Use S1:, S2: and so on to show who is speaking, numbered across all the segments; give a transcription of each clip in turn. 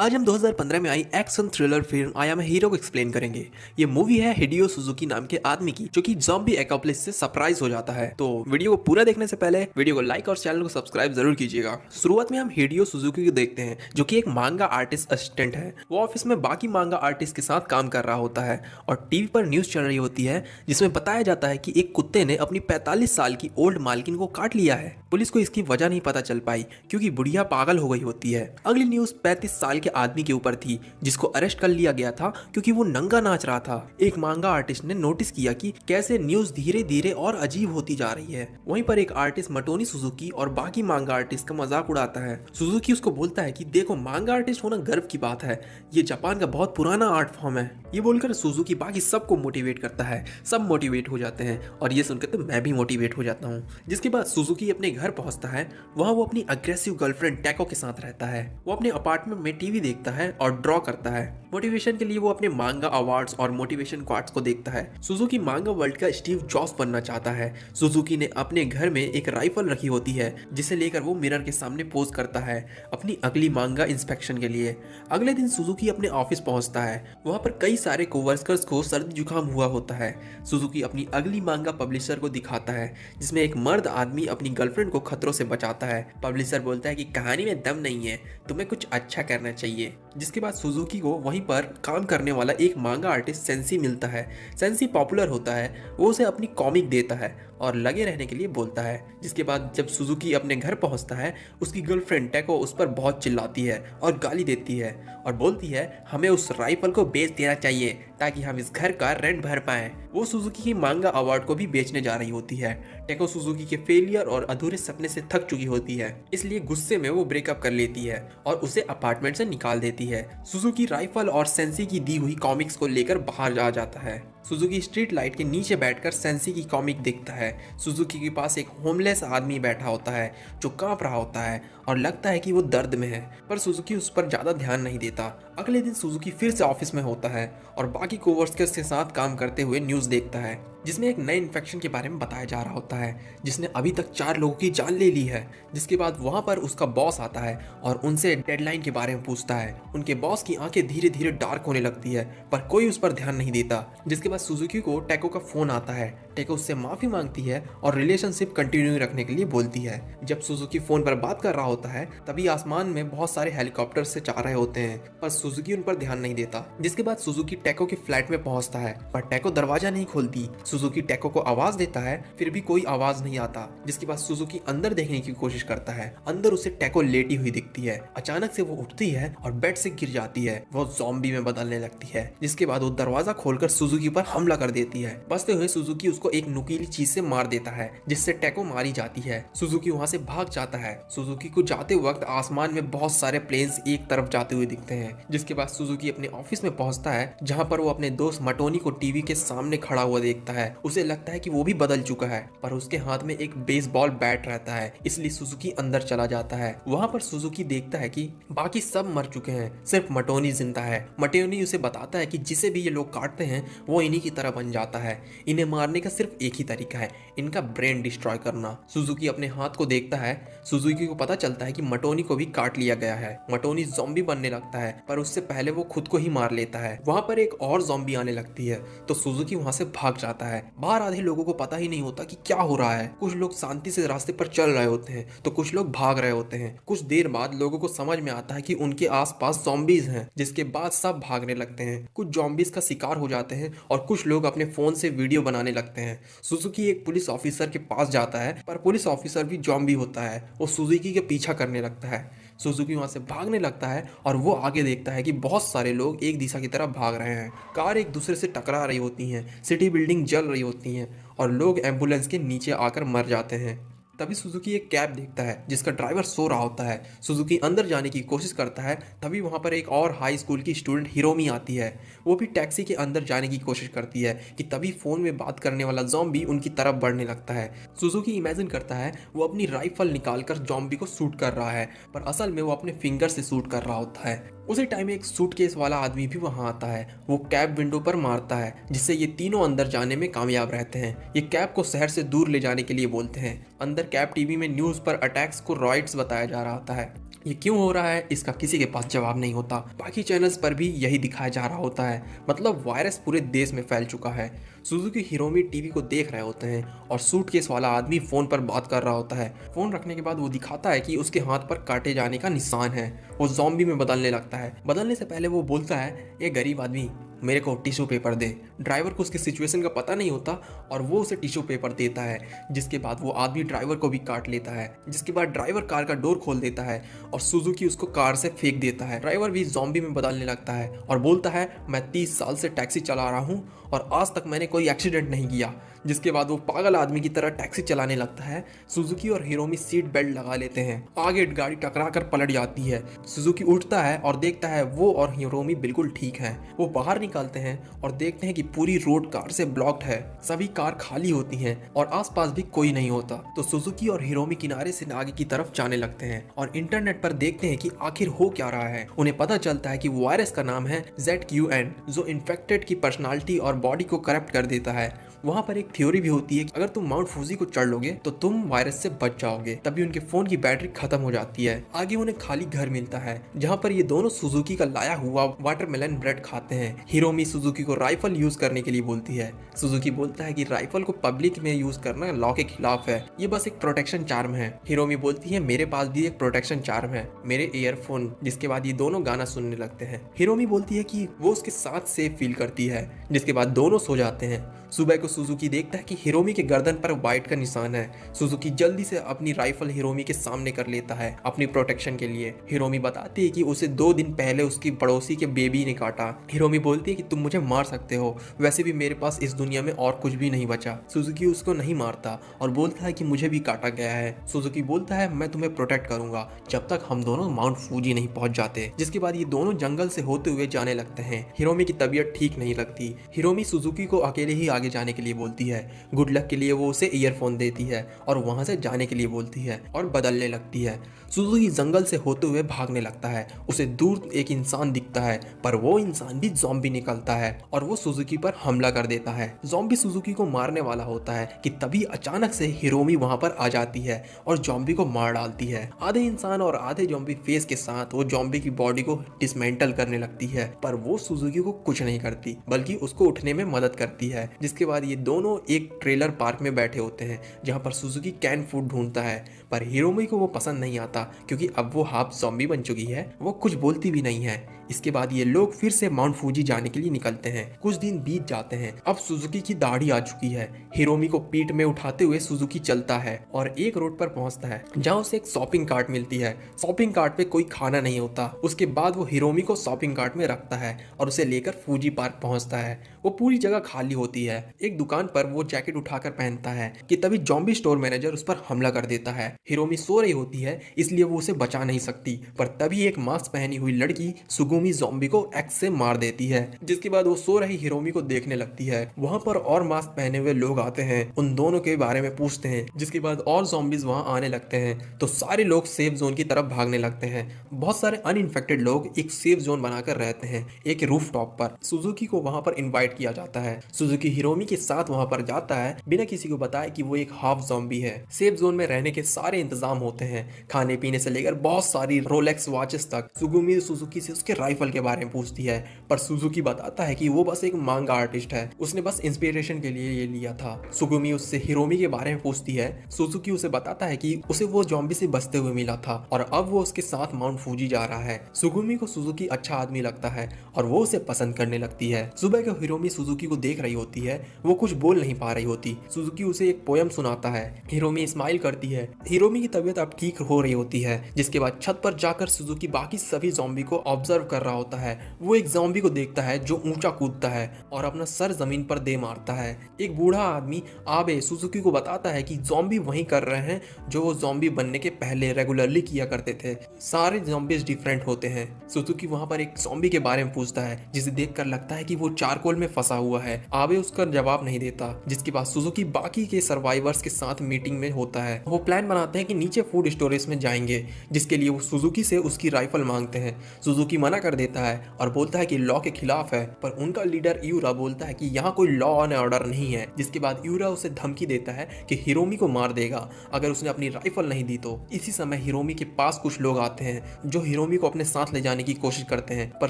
S1: आज हम 2015 में आई action thriller film I am a hero को एक्सप्लेन करेंगे। ये मूवी है हिडियो सुजुकी नाम के आदमी की, जो कि ज़ॉम्बी एपोकलिप्स से सरप्राइज हो जाता है। तो वीडियो को पूरा देखने से पहले वीडियो को लाइक और चैनल को सब्सक्राइब जरूर कीजिएगा। शुरुआत में हम हिडियो सुजुकी को देखते हैं, जो कि एक मांगा आर्टिस्ट असिस्टेंट है। वो ऑफिस में बाकी मांगा आर्टिस्ट के साथ काम कर रहा होता है और टीवी पर न्यूज चल रही होती है, जिसमें बताया जाता है कि एक कुत्ते ने अपनी 45 साल की ओल्ड मालकिन को काट लिया है। पुलिस को इसकी वजह नहीं पता चल पाई, क्योंकि बुढ़िया पागल हो गई होती है। अगली न्यूज 35 साल के आदमी के ऊपर थी, जिसको अरेस्ट कर लिया गया था क्योंकि वो नंगा नाच रहा था। एक मांगा आर्टिस्ट ने नोटिस किया कि कैसे न्यूज धीरे धीरे और अजीब होती जा रही है। वहीं पर एक आर्टिस्ट मटोनी सुजुकी और बाकी मांगा आर्टिस्ट का मजाक उड़ाता है। सुजुकी उसको बोलता है कि देखो, मांगा आर्टिस्ट होना गर्व की बात है, ये जापान का बहुत पुराना आर्ट फॉर्म है। ये बोलकर सुजुकी बाकी सबको मोटिवेट करता है। सब मोटिवेट हो जाते हैं और ये सुनकर तो मैं भी मोटिवेट हो जाता हूँ। जिसके बाद सुजुकी अपने घर पहुंचता है। वहाँ वो अपनी अग्रेसिव गर्लफ्रेंड टैको के साथ रहता है। वो अपने अपार्टमेंट में टीवी देखता है और ड्रॉ करता है। मोटिवेशन के लिए वो अपने मांगा अवार्ड्स और मोटिवेशन क्वार्ट्स को देखता है। सुजुकी मांगा वर्ल्ड का स्टीव जॉब्स बनना चाहता है। सुजुकी ने अपने घर में एक राइफल रखी होती है, जिसे लेकर वो मिरर के सामने पोज करता है अपनी अगली मांगा इंस्पेक्शन के लिए। अगले दिन सुजुकी अपने ऑफिस पहुंचता है। वहां पर कई सारे कोवर्कर्स को सर्दी जुकाम हुआ होता है। सुजुकी अपनी अगली मांगा पब्लिशर को दिखाता है, जिसमें एक मर्द आदमी अपनी गर्लफ्रेंड को खतरों से बचाता है। पब्लिशर बोलता है कि कहानी में दम नहीं है, तुम्हें कुछ अच्छा करना चाहिए। जिसके बाद सुजुकी को वहीं पर काम करने वाला एक मांगा आर्टिस्ट सेंसी मिलता है। सेंसी पॉपुलर होता है। वो उसे अपनी कॉमिक देता है और लगे रहने के लिए बोलता है। जिसके बाद जब सुजुकी अपने घर पहुंचता है, उसकी गर्लफ्रेंड टैको उस पर बहुत चिल्लाती है और गाली देती है और बोलती है हमें उस राइफल को बेच देना चाहिए ताकि हम इस घर का रेंट भर पाएं। वो सुजुकी की मांगा अवार्ड को भी बेचने जा रही होती है। टैको सुजुकी के फेलियर और अधूरे सपने से थक चुकी होती है, इसलिए गुस्से में वो ब्रेकअप कर लेती है और उसे अपार्टमेंट से निकाल देती है। सुजुकी राइफल और सेंसी की दी हुई कॉमिक्स को लेकर बाहर आ जाता है। सुजुकी स्ट्रीट लाइट के नीचे बैठकर सेंसी की कॉमिक देखता है। सुजुकी के पास एक होमलेस आदमी बैठा होता है, जो कांप रहा होता है और लगता है कि वो दर्द में है, पर सुजुकी उस पर ज्यादा ध्यान नहीं देता। अगले दिन सुजुकी फिर से ऑफिस में होता है और बाकी कोवर्कर्स के साथ काम करते हुए न्यूज देखता है, जिसमें एक नए इन्फेक्शन के बारे में बताया जा रहा होता है, जिसने अभी तक 4 लोगों की जान ले ली है। जिसके बाद वहां पर उसका बॉस आता है और उनसे डेडलाइन के बारे में पूछता है। उनके बॉस की आंखें धीरे धीरे डार्क होने लगती है, पर कोई उस पर ध्यान नहीं देता। जिसके बाद सुजुकी को टैको का फोन आता है। टैको उससे माफी मांगती है और रिलेशनशिप कंटिन्यू रखने के लिए बोलती है। जब सुजुकी फोन पर बात कर रहा होता है, तभी आसमान में बहुत सारे हेलीकॉप्टर से जा रहे होते हैं, पर सुजुकी उन पर ध्यान नहीं देता। जिसके बाद सुजुकी टैको के फ्लैट में पहुंचता है, पर टैको दरवाजा नहीं खोलती। सुजुकी टैको को आवाज देता है, फिर भी कोई आवाज नहीं आता। जिसके बाद सुजुकी अंदर देखने की कोशिश करता है। अंदर उसे टैको लेटी हुई दिखती है। अचानक से वो उठती है और बेड से गिर जाती है। वो ज़ॉम्बी में बदलने लगती है। जिसके बाद वो दरवाजा खोलकर सुजुकी पर हमला कर देती है। बचते हुए सुजुकी उसको एक नुकीली चीज से मार देता है, जिससे टैको मारी जाती है। सुजुकी वहां से भाग जाता है। सुजुकी को जाते वक्त आसमान में बहुत सारे प्लेन्स एक तरफ जाते हुए दिखते हैं। जिसके बाद सुजुकी अपने ऑफिस में पहुंचता है, जहां पर वो अपने दोस्त मटोनी को टीवी के सामने खड़ा हुआ देखता है। उसे लगता है कि वो भी बदल चुका है, पर उसके हाथ में एक बेसबॉल बैट रहता है, इसलिए सुजुकी अंदर चला जाता है। वहां पर सुजुकी देखता है कि बाकी सब मर चुके हैं, सिर्फ मटोनी जिंदा है। मटोनी उसे बताता है कि जिसे भी ये लोग काटते हैं वो इन्हीं की तरह बन जाता है। इन्हें मारने का सिर्फ एक ही तरीका है, इनका ब्रेन डिस्ट्रॉय करना। सुजुकी अपने हाथ को देखता है। सुजुकी को पता चलता है कि मटोनी को भी काट लिया गया है। मटोनी ज़ॉम्बी बनने लगता है, पर उससे पहले वो खुद को ही मार लेता है। वहां पर एक और ज़ॉम्बी आने लगती है, तो सुजुकी वहां से भाग जाता है। बाहर आधे लोगों को पता ही नहीं होता कि क्या हो रहा है। कुछ लोग शांति से रास्ते पर चल रहे होते हैं, तो कुछ लोग भाग रहे होते हैं। कुछ देर बाद लोगों को समझ में आता है कि उनके आसपास ज़ॉम्बीज हैं, जिसके बाद सब भागने लगते हैं। कुछ ज़ॉम्बीज का शिकार हो जाते हैं और कुछ लोग अपने फोन से वीडियो बनाने लगते हैं। सुजुकी एक पुलिस ऑफिसर के पास जाता है, पर पुलिस ऑफिसर भी ज़ॉम्बी होता है। वो सुजुकी के पीछा करने लगता है। सुजुकी वहां से भागने लगता है और वो आगे देखता है कि बहुत सारे लोग एक दिशा की तरफ भाग रहे हैं। कार एक दूसरे से टकरा रही होती हैं, सिटी बिल्डिंग जल रही होती हैं और लोग एम्बुलेंस के नीचे आकर मर जाते हैं। तभी सुजुकी एक कैब देखता है, जिसका ड्राइवर सो रहा होता है। सुजुकी अंदर जाने की कोशिश करता है, तभी वहां पर एक और हाई स्कूल की स्टूडेंट हिरोमी आती है। वो भी टैक्सी के अंदर जाने की कोशिश करती है कि तभी फोन में बात करने वाला ज़ॉम्बी उनकी तरफ बढ़ने लगता है। सुजुकी इमेजिन करता है वो अपनी राइफल निकालकर ज़ॉम्बी को शूट कर रहा है, पर असल में वो अपने फिंगर से शूट कर रहा होता है। उसी टाइम एक सूटकेस वाला आदमी भी वहां आता है। वो कैब विंडो पर मारता है, जिससे ये तीनों अंदर जाने में कामयाब रहते हैं। ये कैब को शहर से दूर ले जाने के लिए बोलते हैं। अंदर कैब टीवी में न्यूज पर अटैक्स को रॉयट्स बताया जा रहा होता है। ये क्यों हो रहा है इसका किसी के पास जवाब नहीं होता। बाकी चैनल्स पर भी यही दिखाया जा रहा होता है, मतलब वायरस पूरे देश में फैल चुका है। सुजुकी हिरोमी टीवी को देख रहे होते हैं और सूटकेस वाला आदमी फोन पर बात कर रहा होता है। फोन रखने के बाद वो दिखाता है कि उसके हाथ पर काटे जाने का निशान है। वो ज़ॉम्बी में बदलने लगता है। बदलने से पहले वो बोलता है, ये गरीब आदमी मेरे को टिश्यू पेपर दे। ड्राइवर को उसकी सिचुएशन का पता नहीं होता और वो उसे टिश्यू पेपर देता है, जिसके बाद वो आदमी ड्राइवर को भी काट लेता है। जिसके बाद ड्राइवर कार का डोर खोल देता है और सुजुकी उसको कार से फेंक देता है। ड्राइवर भी ज़ॉम्बी में बदलने लगता है और बोलता है, मैं 30 साल से टैक्सी चला रहा हूँ और आज तक मैंने कोई एक्सीडेंट नहीं किया। जिसके बाद वो पागल आदमी की तरह टैक्सी चलाने लगता है। सुजुकी और हिरोमी सीट बेल्ट लगा लेते हैं। आगे गाड़ी टकरा कर पलट जाती है। सुजुकी उठता है और देखता है वो और हिरोमी बिल्कुल ठीक है। वो बाहर निकलते हैं और देखते हैं कि पूरी रोड कार से ब्लॉक्ड है। सभी कार खाली होती हैं और आसपास भी कोई नहीं होता। तो सुजुकी और हिरोमी किनारे से आगे की तरफ जाने लगते हैं और इंटरनेट पर देखते हैं कि आखिर हो क्या रहा है। उन्हें पता चलता है कि वायरस का नाम है ZQN, जो इन्फेक्टेड की पर्सनालिटी और बॉडी को करप्ट कर देता है। वहाँ पर एक थ्योरी भी होती है कि अगर तुम माउंट फूजी को चढ़ लोगे तो तुम वायरस से बच जाओगे। तभी उनके फोन की बैटरी खत्म हो जाती है। आगे उन्हें खाली घर मिलता है जहाँ पर ये दोनों सुजुकी का लाया हुआ वाटरमेलन ब्रेड खाते हैं। हिरोमी सुजुकी को राइफल यूज करने के लिए बोलती है। सुजुकी बोलता है कि राइफल को पब्लिक में यूज करना लॉ के खिलाफ है, ये बस एक प्रोटेक्शन चार्म है। हिरोमी बोलती है, मेरे पास भी एक प्रोटेक्शन चार्म है, मेरे ईयरफोन। जिसके बाद ये दोनों गाना सुनने लगते हैं। हिरोमी बोलती है कि वो उसके साथ सेफ फील करती है। जिसके बाद दोनों सो जाते हैं। सुबह को सुजुकी देखता है कि हिरोमी के गर्दन पर वाइट का निशान है। सुजुकी जल्दी से अपनी राइफल हिरोमी के सामने कर लेता है अपनी प्रोटेक्शन के लिए। हिरोमी बताती है कि उसे 2 दिन पहले उसकी पड़ोसी के बेबी ने काटा। हिरोमी बोलती है कि तुम मुझे मार सकते हो, वैसे भी मेरे पास इस दुनिया में और कुछ भी नहीं बचा। सुजुकी उसको नहीं मारता और बोलता है कि मुझे भी काटा गया है। सुजुकी बोलता है, मैं तुम्हें प्रोटेक्ट करूंगा जब तक हम दोनों माउंट फूजी नहीं पहुंच जाते। जिसके बाद ये दोनों जंगल से होते हुए जाने लगते हैं। हिरोमी की तबीयत ठीक नहीं लगती। हिरोमी सुजुकी को अकेले ही आगे जाने के लिए बोलती है। गुड लक के लिए वो उसे ईयरफोन देती है और वहां से जाने के लिए बोलती है और बदलने लगती है। सुजुकी जंगल से होते हुए भागने लगता है। उसे दूर एक इंसान दिखता है, पर वो इंसान भी ज़ॉम्बी निकलता है और वो सुजुकी पर हमला कर देता है। ज़ॉम्बी सुजुकी को मारने वाला होता है कि तभी अचानक से हिरोमी वहां पर आ जाती है और ज़ॉम्बी को मार डालती है। आधे इंसान और आधे ज़ॉम्बी फेस के साथ वो ज़ॉम्बी की बॉडी को डिसमेंटल करने लगती है, पर वो सुजुकी को कुछ नहीं करती बल्कि उसको उठने में मदद करती है। जिसके बाद ये दोनों एक ट्रेलर पार्क में बैठे होते हैं जहां पर सुजुकी कैन फूड ढूंढता है, पर हिरोमी को वो पसंद नहीं आता क्योंकि अब वो हाफ ज़ॉम्बी बन चुकी है। वो कुछ बोलती भी नहीं है। इसके बाद ये लोग फिर से माउंट फूजी जाने के लिए निकलते हैं। कुछ दिन बीत जाते हैं। अब सुजुकी की दाढ़ी आ चुकी है। हिरोमी को पीठ में उठाते हुए सुजुकी चलता है और एक रोड पर पहुंचता है जहां उसे एक शॉपिंग कार्ट मिलती है। शॉपिंग कार्ट पे कोई खाना नहीं होता। उसके बाद वो हिरोमी को शॉपिंग कार्ट में रखता है और उसे लेकर फूजी पार्क पहुंचता है। वो पूरी जगह खाली होती है। एक दुकान पर वो जैकेट उठाकर पहनता है कि तभी ज़ॉम्बी स्टोर मैनेजर उस पर हमला कर देता है। हिरोमी सो रही होती है इसलिए वो उसे बचा नहीं सकती, पर तभी एक मास्क पहनी हुई लड़की सुगुमी ज़ॉम्बी को एक्स से मार देती है। जिसके बाद वो सो रही हिरोमी को देखने लगती है। वहां पर और मास्क पहने हुए लोग आते हैं, उन दोनों के बारे में पूछते हैं। जिसके बाद और ज़ॉम्बीज वहां आने लगते हैं तो सारे लोग सेफ जोन की तरफ भागने लगते हैं। बहुत सारे अनइन्फेक्टेड लोग एक सेफ जोन बनाकर रहते हैं एक रूफ टॉप पर। सुजुकी को वहां पर इन्वाइट किया जाता है। सुजुकी हिरोमी के साथ वहां पर जाता है बिना किसी को बताए कि वो एक हाफ ज़ॉम्बी है। सेफ जोन में रहने के सारे इंतजाम होते हैं, खाने पीने से लेकर बहुत सारी रोलेक्स वॉचेस तक। सुगुमी सुजुकी से उसके राइफल के बारे में पूछती है, पर सुजुकी बताता है कि वो बस एक मांगा आर्टिस्ट है, उसने बस इंस्पिरेशन के लिए ये लिया था। सुगुमी उससे हिरोमी के बारे में पूछती है। सुजुकी उसे बताता है कि उसे वो ज़ॉम्बी से बचते हुए मिला था और अब वो उसके साथ माउंट फूजी जा रहा है। सुगुमी को सुजुकी अच्छा आदमी लगता है और वो उसे पसंद करने लगती है। सुबह को हिरोमी सुजुकी को देख रही होती है। वो कुछ बोल नहीं पा रही होती। सुजुकी उसे एक पोयम सुनाता है। हिरोमी स्माइल करती है। हिरोमी की तबीयत अब ठीक हो रही होती है। जिसके बाद छत पर जाकर सुजुकी बाकी सभी ज़ॉम्बी को ऑब्जर्व कर रहा होता है। वो एक ज़ॉम्बी को देखता है जो ऊंचा कूदता है और अपना सर जमीन पर दे मारता है। एक बूढ़ा आदमी आबे सुजुकी को बताता है कि ज़ॉम्बी वही कर रहे हैं जो वो ज़ॉम्बी बनने के पहले रेगुलरली किया करते थे। सारे ज़ॉम्बीज डिफरेंट होते हैं। सुजुकी वहां पर एक ज़ॉम्बी के बारे में पूछता है जिसे देखकर लगता है कि वो चारकोल में फंसा हुआ है। आबे उसका जवाब नहीं देता। जिसके बाद सुजुकी बाकी के सर्वाइवर्स के साथ मीटिंग में होता है। वो प्लान बनाते हैं कि नीचे फूड स्टोरेज में जाएंगे, जिसके लिए वो सुजुकी से उसकी राइफल मांगते हैं। सुजुकी मना कर देता है और बोलता है कि लॉ के खिलाफ है, पर उनका लीडर यूरा बोलता है कि यहाँ कोई लॉ एंड ऑर्डर नहीं है। जिसके बाद यूरा उसे धमकी देता है कि हिरोमी को मार देगा अगर उसने अपनी राइफल नहीं दी तो। इसी समय हिरोमी के पास कुछ लोग आते हैं जो हिरोमी को अपने साथ ले जाने की कोशिश करते हैं, पर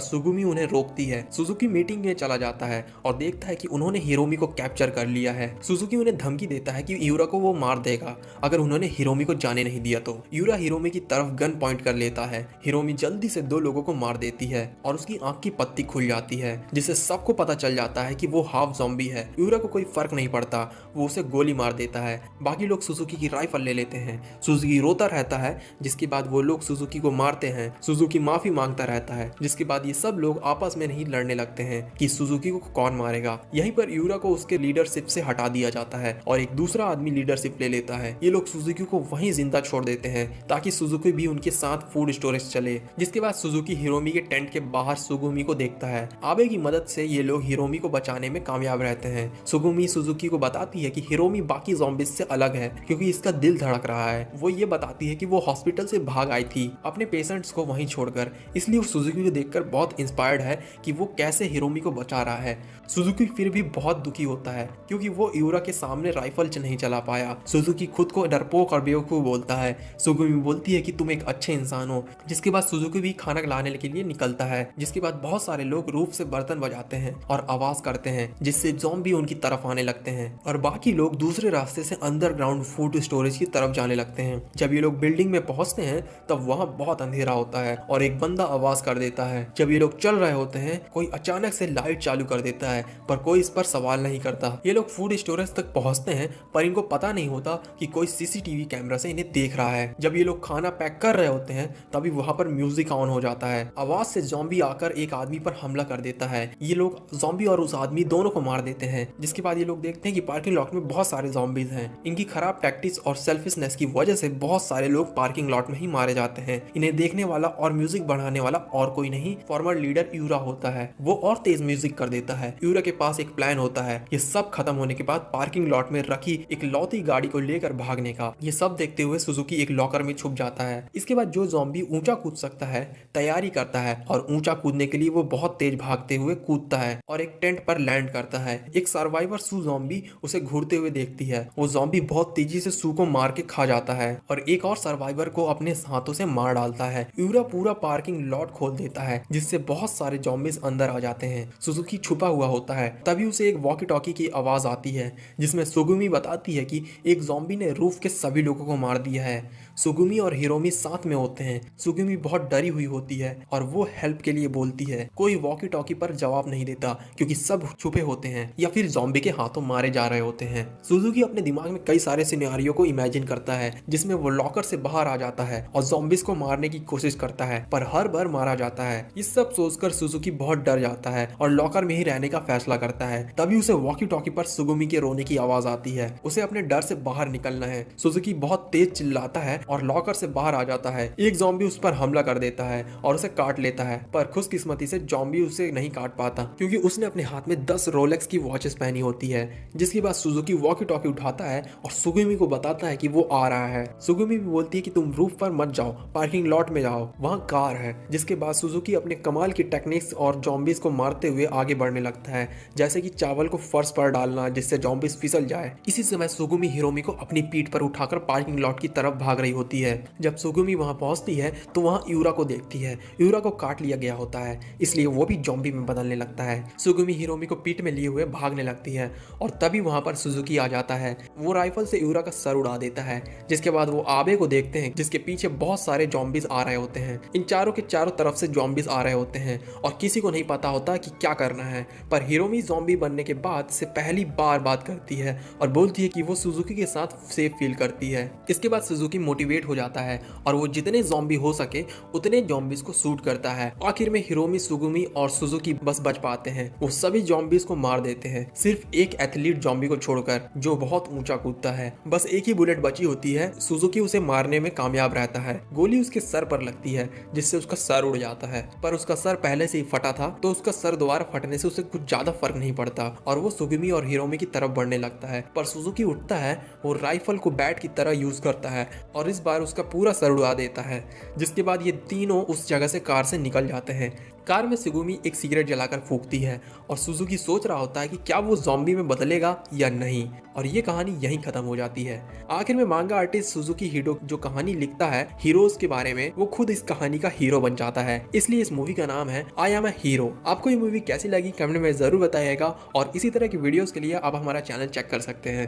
S1: सुगुमी उन्हें रोकती है। सुजुकी मीटिंग में चला जाता है और देखता है कि उन्होंने हिरोमी को कैप्चर कर लिया है। सुजुकी उन्हें धमकी देता है कि यूरा को वो मार देगा अगर उन्होंने हिरोमी को जाने नहीं दिया तो। यूरा हिरोमी की तरफ गन पॉइंट कर लेता है। हिरोमी जल्दी से 2 लोगों को मार देती है और उसकी आंख की पत्ती खुल जाती है, जिससे सबको पता चल जाता है कि वो हाफ ज़ॉम्बी है। यूरा को कोई फर्क नहीं पड़ता, वो उसे गोली मार देता है। बाकी लोग सुजुकी की राइफल ले लेते हैं। सुजुकी रोता रहता है, जिसके बाद वो लोग सुजुकी को मारते हैं। सुजुकी माफी मांगता रहता है, जिसके बाद ये सब लोग आपस में नहीं लड़ने लगते हैं कि सुजुकी को कौन मारेगा। यहीं पर यूरा को उसके लीडरशिप से हटा दिया जाता है और एक दूसरा आदमी लीडरशिप ले लेता है। ये लोग सुजुकी को वहीं जिंदा छोड़ देते हैं ताकि सुजुकी भी उनके साथ फूड स्टोरेज चले। जिसके बाद सुजुकी हिरोमी के टेंट के बाहर सुगुमी को देखता है। आबे की मदद से ये लोग हिरोमी को बचाने में कामयाब रहते हैं। सुगुमी सुजुकी को बताती है कि हिरोमी बाकी ज़ॉम्बीज से अलग है क्योंकि इसका दिल धड़क रहा है। वो ये बताती है कि वो हॉस्पिटल से भाग आई थी अपने पेशेंट्स को वहीं छोड़कर, इसलिए वो सुजुकी को देखकर बहुत इंस्पायर्ड है कि वो कैसे हिरोमी को बचा रहा है। सुजुकी फिर भी बहुत दुखी होता है क्योंकि वो यूरा के सामने राइफल नहीं चला पाया। सुजुकी खुद को डरपोक और बेवकूफ बोलता है। सुगुमी बोलती है कि तुम एक अच्छे इंसान हो। जिसके बाद सुजुकी भी खाना लाने के लिए निकलता है। जिसके बाद बहुत सारे लोग रूफ से बर्तन बजाते हैं और आवाज करते हैं, जिससे ज़ॉम्बी उनकी तरफ आने लगते हैं और बाकी लोग दूसरे रास्ते से अंडरग्राउंड फूड स्टोरेज की तरफ जाने लगते हैं। जब ये लोग बिल्डिंग में पहुंचते हैं तब वहाँ बहुत अंधेरा होता है और एक बंदा आवाज कर देता है। जब ये लोग चल रहे होते हैं कोई अचानक से लाइट चालू कर देता है, पर कोई इस पर सवाल नहीं करता। ये लोग फूड स्टोरेज तक पहुंचते हैं पर इनको पता नहीं होता कि कोई सीसीटीवी कैमरा से इन्हें देख रहा है। जब ये लोग खाना पैक कर रहे होते हैं तभी वहाँ पर म्यूजिक ऑन हो जाता है। आवाज से ज़ॉम्बी आकर एक आदमी पर हमला कर देता है। ये लोग ज़ॉम्बी और उस आदमी दोनों को मार देते हैं। जिसके बाद ये लोग देखते हैं कि पार्किंग लॉट में बहुत सारे ज़ॉम्बीज हैं। इनकी खराब टैक्टिक्स और सेल्फिशनेस की वजह से बहुत सारे लोग पार्किंग लॉट में ही मारे जाते हैं। इन्हें देखने वाला और म्यूजिक बढ़ाने वाला और कोई नहीं, फॉर्मर लीडर यूरा होता है। वो और तेज म्यूजिक कर देता है। यूरा के पास एक प्लान होता है ये सब खत्म होने के बाद पार्किंग लॉट में रखी एक लौती गाड़ी को लेकर भागने का। ये सब देखते हुए सुजुकी एक लॉकर में छुप जाता है। इसके बाद जो ज़ॉम्बी ऊंचा कूद सकता है तैयारी करता है और ऊंचा कूदने के लिए वो बहुत तेज भागते हुए कूदता है और एक टेंट पर लैंड करता है। एक सर्वाइवर सू ज़ॉम्बी उसे घूरते हुए देखती है। वो ज़ॉम्बी बहुत तेजी से सू को मार के खा जाता है और एक और सर्वाइवर को अपने हाथों से मार डालता है। यूरा पूरा पार्किंग लॉट खोल देता है जिससे बहुत सारे ज़ॉम्बीज अंदर आ जाते हैं। सुजुकी छुपा हुआ होता है। तभी उसे एक वॉकी टॉकी की आवाज आती है जिसमें सुगुमी बताती है कि एक ज़ॉम्बी ने रूफ के सभी लोगों को मार दिया है। सुगुमी और हिरोमी साथ में होते हैं। सुगुमी बहुत डरी हुई होती है और वो हेल्प के लिए बोलती है। कोई वॉकी टॉकी पर जवाब नहीं देता क्योंकि सब छुपे होते हैं या फिर ज़ॉम्बी के हाथों मारे जा रहे होते हैं। सुजुकी अपने दिमाग में कई सारे सिनेरियो को इमेजिन करता है जिसमें वो लॉकर से बाहर आ जाता है और ज़ॉम्बीज को मारने की कोशिश करता है पर हर बार मारा जाता है। ये सब सोचकर सुजुकी बहुत डर जाता है और लॉकर में ही रहने का फैसला करता है। तभी उसे वॉकी टॉकी पर सुगुमी के रोने की आवाज आती है। उसे अपने डर से बाहर निकलना है। सुजुकी बहुत तेज चिल्लाता है और लॉकर से बाहर आ जाता है। एक ज़ॉम्बी उस पर हमला कर देता है और उसे काट लेता है, पर खुशकिस्मती से ज़ॉम्बी उसे नहीं काट पाता क्योंकि उसने अपने हाथ में 10 रोलेक्स की वॉचेस पहनी होती है। जिसके बाद सुजुकी वॉकी टॉकी उठाता है और सुगुमी को बताता है कि वो आ रहा है। सुगुमी भी बोलती है कि तुम रूफ पर मत जाओ, पार्किंग लॉट में जाओ, वहाँ कार है। जिसके बाद सुजुकी अपने कमाल की टेक्निक्स और ज़ॉम्बीज को मारते हुए आगे बढ़ने लगता है, जैसे कि चावल को फर्श पर डालना जिससे ज़ॉम्बीज फिसल जाए। इसी समय सुगुमी हिरोमी को अपनी पीठ पर उठाकर पार्किंग लॉट की तरफ भाग रही होती है। जब सुगुमी वहां पहुंचती है तो वहां यूरा को देखती है। यूरा को काट लिया गया होता है इसलिए वो भी ज़ॉम्बी में बदलने लगता है। सुगुमी हिरोमी को पीठ में लिए हुए भागने लगती है और तभी वहां पर सुजुकी आ जाता है। वो राइफल से यूरा का सर उड़ा देता है। जिसके बाद वो आबे को देखते हैं जिसके पीछे बहुत सारे ज़ॉम्बीज आ रहे होते हैं। इन चारों के चारों तरफ से ज़ॉम्बीज आ रहे होते हैं और किसी को नहीं पता होता कि क्या करना है। पर हिरोमी ज़ॉम्बी बनने के बाद से पहली बार बात करती है और बोलती है कि वो सुजुकी के साथ सेफ फील करती है। इसके बाद सुजुकी मोटिवेट हो जाता है और वो जितने ज़ॉम्बी हो सके उतने ज़ॉम्बीज को शूट करता है। आखिर में हिरोमी, सुगुमी और सुजुकी बस बच पाते हैं। वो सभी ज़ॉम्बीज को मार देते हैं सिर्फ एक एथलीट ज़ॉम्बी को छोड़कर जो बहुत ऊंचा कूदता है। बस एक ही बुलेट बची होती है। सुजुकी उसे मारने में कामयाब रहता है। गोली उसके सर पर लगती है जिससे उसका सर उड़ जाता है, पर उसका सर पहले से ही फटा था तो उसका सर दोबारा फटने से उसे कुछ ज्यादा फर्क नहीं पड़ता और वो सुगुमी और हिरोमी की तरफ बढ़ने लगता है। पर सुजुकी उठता है, वो राइफल को बैट की तरह यूज करता है और इस बार उसका पूरा सर उड़ा देता है, जिसके बाद ये तीनों उस जगह से कार से निकल जाते हैं। कार में सुगुमी एक सिगरेट जलाकर फूंकती है और सुजुकी सोच रहा होता है कि क्या वो ज़ॉम्बी में बदलेगा या नहीं, और ये कहानी यहीं खत्म हो जाती है। आखिर में मांगा आर्टिस्ट सुजुकी हिडो जो कहानी लिखता है हीरोज के बारे में, वो खुद इस कहानी का हीरो बन जाता है। इसलिए इस मूवी का नाम है आई एम अ हीरो। आपको ये मूवी कैसी लगी कमेंट में जरूर बताइएगा, और इसी तरह की वीडियोस के लिए आप हमारा चैनल चेक कर सकते हैं।